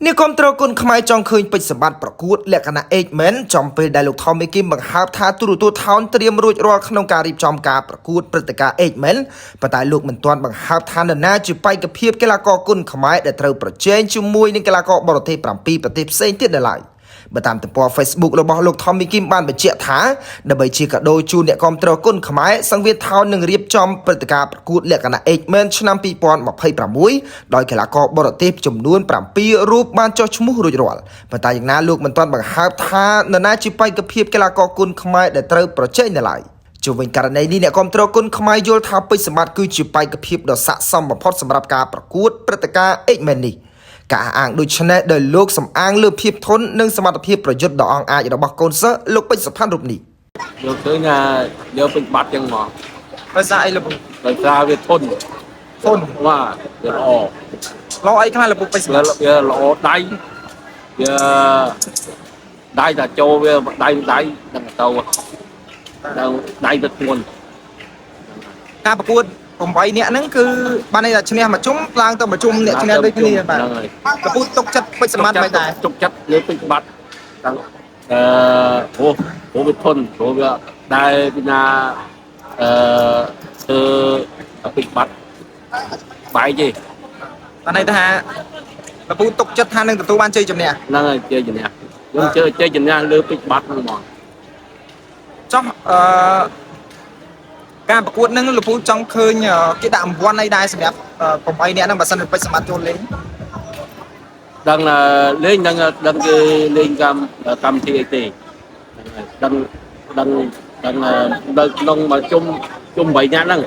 នេះគ្រប់ត្រគុណខ្មែរចង់ឃើញពេជ្រសម្បត្តិប្រកួតលក្ខណៈ Age Men ចំពេលដែលលោក Tommy Kim បង្ហើបថាទូរទស្សន៍ថោនត្រៀមរួចរាល់ក្នុងការរៀបចំការប្រកួតព្រឹត្តិការណ៍ Age Men ប៉ុន្តែលោកមិនទាន់បង្ហើបថានរណាជាបេក្ខភាពកីឡាករគុណខ្មែរដែលត្រូវប្រជែងជាមួយនឹងកីឡាករបរទេស7ប្រទេសផ្សេងទៀតនៅឡើយបើតាមទំព័រ Facebook របស់លោក Tommy Kim បានបញ្ជាក់ថាដើម្បីជាកាដូជូនអ្នកគាំទ្រគុណខ្មែរសង្វៀនថោននឹងរៀបចំព្រឹត្តិការណ៍ប្រកួតលក្ខណៈ Age Men ឆ្នាំ2026ដោយកីឡាករបរទេសចំនួន7រូបបានចុះឈ្មោះរួចរាល់ប៉ុន្តែយ៉ាងណាលោកមិនទាន់បង្ហើបថានរណាជាបេក្ខភាពកីឡាករគុណខ្មែរដែលត្រូវប្រជែងនៅឡើយជុំវិញករណីនេះអ្នកគាំទ្រគុណខ្មែរយល់ថាពេជ្រសម្បត្តិគឺជាបេក្ខភាពដ៏ស័ក្តិសមបំផុតសម្រាប់ការប្រកួតព្រឹត្តិការណ៍ Age Men នេះការអាងដូចនេះដោយលោកសំអាងលើភាពធន់និងសមត្ថភាពប្រយុទ្ធដ៏អង់អាចរបស់កូនសិស្សលោកពេជ្រសុផាន់រូបនេះយកឃើញថាយកពេញបាត់ចឹងមកដោយសារអីលោកដោយសារវាធន់បាទវាល្អអីខ្លះលោកពេជ្រវាល្អដៃវាដៃតែចូលវាដៃនឹងទៅដៃទៅធ្ងន់ការប្រកួត8នាក់ហ្នឹងគឺបានន័យថាឈ្នះមួយជុំឡើងទៅមួយជុំអ្នកឈ្នះដូចគ្នាបាទកពូទុកចិត្តពេជ្រសម្បត្តិមិនដែរទុកចិត្តលើពេជ្រសម្បត្តិទាំងព្រោះវាធន់ព្រោះវាដែរពីណាធ្វើពេជ្រសម្បត្តិបាយទេបានន័យថាកពូទុកចិត្តថានឹងទទួលបានជ័យជំនះហ្នឹងហើយជ័យជំនះយើងជ័យជំនះលើពេជ្រសម្បត្តិហ្នឹងហ្មងចុះការប្រកួតហ្នឹងលោកពូចង់ឃើញគេដាក់អង្វាន់អីដែរសម្រាប់8នាក់ហ្នឹងបើសិនពេជ្រសម្បត្តិចូលលេងដឹងលេងដឹងគេលេងកម្មវិធីអីទេដឹងនៅក្នុងជុំ8នាក់ហ្នឹង